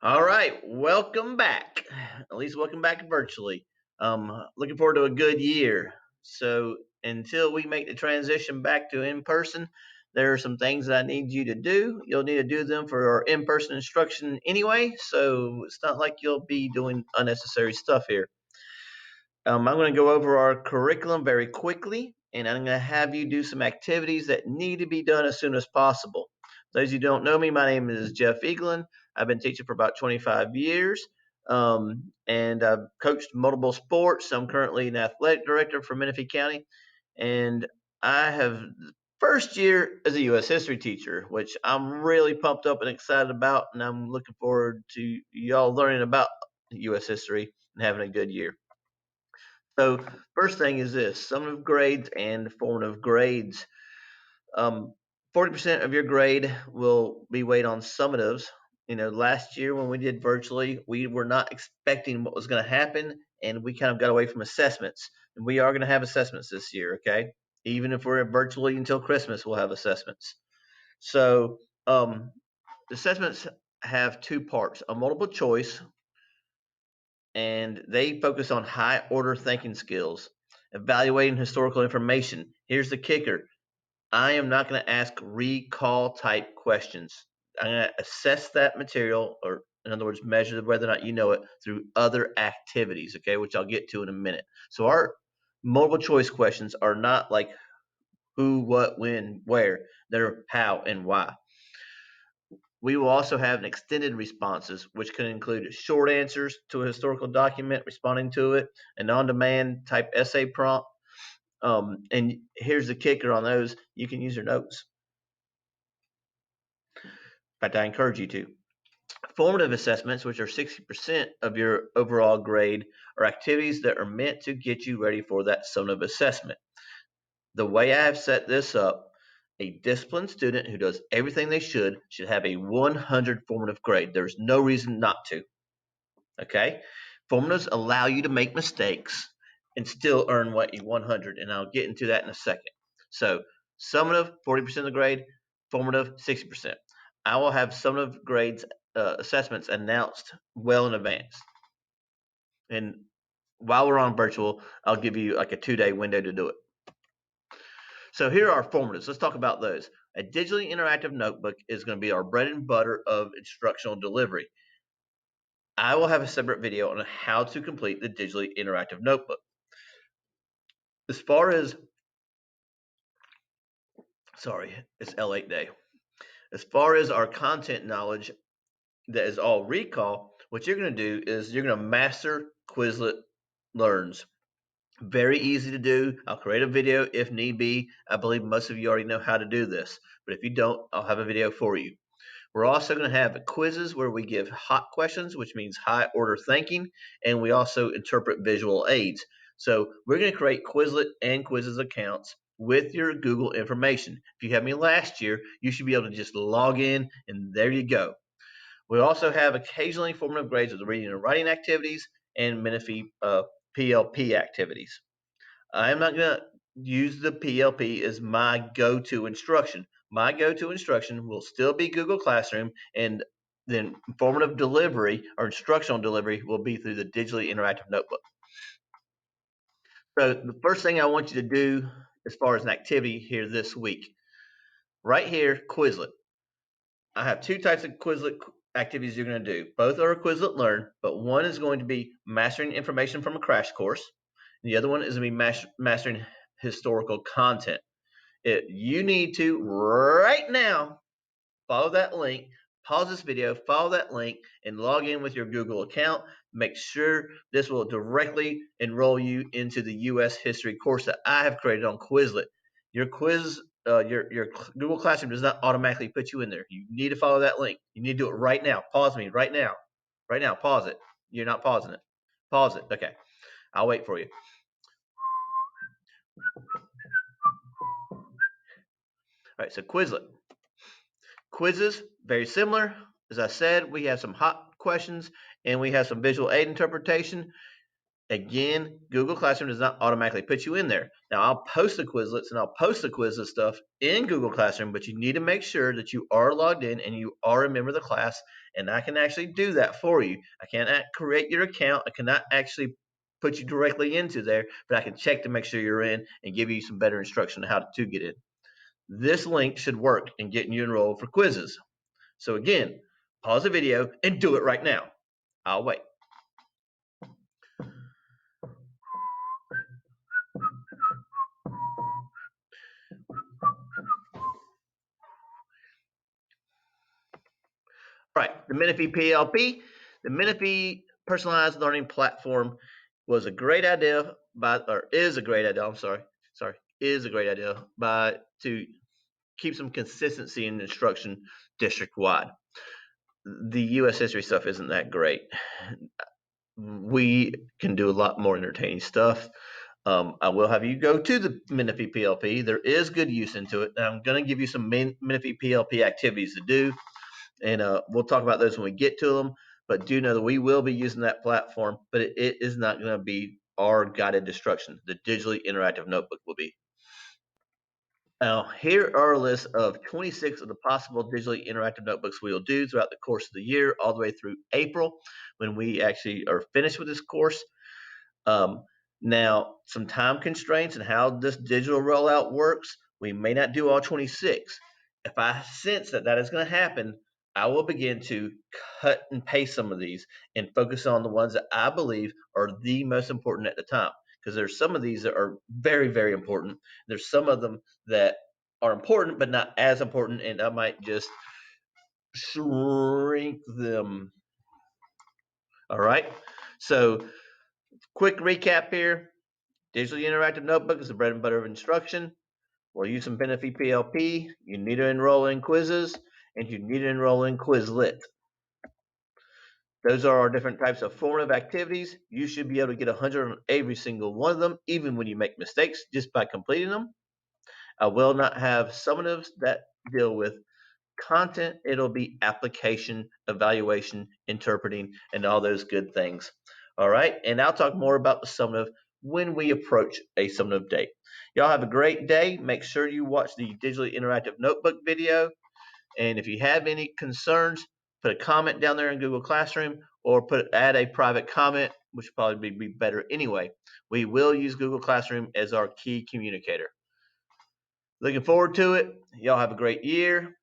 All right, welcome back. At least welcome back virtually. Looking forward to a good year. So until we make the transition back to in person, there are some things that I need you to do. You'll need to do them for our in person instruction anyway. So it's not like you'll be doing unnecessary stuff here. I'm going to go over our curriculum very quickly, and I'm going to have you do some activities that need to be done as soon as possible. Those who don't know me, my name is Jeff Eaglin. I've been teaching for about 25 years, and I've coached multiple sports. I'm currently an athletic director for Menifee County, and I have first year as a U.S. history teacher, which I'm really pumped up and excited about, and I'm looking forward to y'all learning about U.S. history and having a good year. So first thing is this: summative grades and formative grades. Um, 40% of your grade will be weighed on summatives. Last year when we did virtually, we were not expecting what was going to happen, and we kind of got away from assessments. And we are going to have assessments this year, okay? Even if we're virtually until Christmas, we'll have assessments. So assessments have two parts: a multiple choice, and they focus on high order thinking skills, evaluating historical information. Here's the kicker: I am not going to ask recall type questions. I'm going to assess that material, or in other words, measure whether or not you know it through other activities, okay, which I'll get to in a minute. So our multiple choice questions are not like who, what, when, where. They're how and why. We will also have extended responses, which can include short answers to a historical document, responding to it, an on demand type essay prompt. And here's the kicker on those: you can use your notes. In fact, I encourage you to. Formative assessments, which are 60% of your overall grade, are activities that are meant to get you ready for that summative assessment. The way I have set this up, a disciplined student who does everything they should have a 100 formative grade. There's no reason not to. Okay? Formulas allow you to make mistakes and still earn what you 100, and I'll get into that in a second. So, summative 40% of the grade, formative 60%. I will have summative grades assessments announced well in advance. And while we're on virtual, I'll give you like a 2-day window to do it. So here are our formatives. Let's talk about those. A digitally interactive notebook is going to be our bread and butter of instructional delivery. I will have a separate video on how to complete the digitally interactive notebook. As far as, sorry, it's L8 day. As far as our content knowledge that is all recall, what you're going to do is you're going to master Quizlet Learns. Very easy to do. I'll create a video if need be. I believe most of you already know how to do this, but if you don't, I'll have a video for you. We're also going to have quizzes where we give hot questions, which means high order thinking, and we also interpret visual aids. So we're going to create Quizlet and Quizzes accounts with your Google information. If you had me last year, you should be able to just log in, and there you go. We also have occasionally formative grades with the reading and writing activities and Menifee PLP activities. I'm not going to use the PLP as my go-to instruction. My go-to instruction will still be Google Classroom, and then formative delivery or instructional delivery will be through the digitally interactive notebook. So the first thing I want you to do as far as an activity here this week, right here, Quizlet. I have two types of Quizlet activities you're going to do. Both are Quizlet Learn, but one is going to be mastering information from a crash course, and the other one is going to be mastering historical content. You need to right now follow that link, pause this video, follow that link, and log in with your Google account. Make sure this will directly enroll you into the U.S. history course that I have created on Quizlet. Your Google Classroom does not automatically put you in there. You need to follow that link. You need to do it right now. Pause me right now. Right now, pause it. You're not pausing it. Pause it. Okay. I'll wait for you. All right, so Quizlet. Quizzes, very similar. As I said, we have some hot questions and we have some visual aid interpretation. Again, Google Classroom does not automatically put you in there. Now, I'll post the Quizlets and I'll post the Quizlet stuff in Google Classroom, but you need to make sure that you are logged in and you are a member of the class and I can actually do that for you. I can't create your account. I cannot actually put you directly into there, but I can check to make sure you're in and give you some better instruction on how to get in. This link should work in getting you enrolled for quizzes. So again, pause the video and do it right now. I'll wait. Right, the Menifee PLP, the Menifee Personalized Learning Platform was a great idea is a great idea. Is a great idea to keep some consistency in instruction district wide. The U.S. history stuff isn't that great. We can do a lot more entertaining stuff. I will have you go to the Menifee PLP. There is good use into it. I'm going to give you some Menifee PLP activities to do, and we'll talk about those when we get to them. But do know that we will be using that platform, but it is not going to be our guided instruction. The digitally interactive notebook will be. Now, here are a list of 26 of the possible digitally interactive notebooks we will do throughout the course of the year, all the way through April, when we actually are finished with this course. Now, some time constraints and how this digital rollout works, we may not do all 26. If I sense that is going to happen, I will begin to cut and paste some of these and focus on the ones that I believe are the most important at the time. Because there's some of these that are very, very important. There's some of them that are important, but not as important, and I might just shrink them. All right. So, quick recap here. Digitally interactive notebook is the bread and butter of instruction. We'll use some Menifee PLP. You need to enroll in quizzes, and you need to enroll in Quizlet. Those are our different types of formative activities. You should be able to get 100 on every single one of them, even when you make mistakes, just by completing them. I will not have summatives that deal with content. It'll be application, evaluation, interpreting, and all those good things. All right, and I'll talk more about the summative when we approach a summative date. Y'all have a great day. Make sure you watch the digitally interactive notebook video. And if you have any concerns, put a comment down there in Google Classroom or add a private comment, which would probably be better anyway. We will use Google Classroom as our key communicator. Looking forward to it. Y'all have a great year.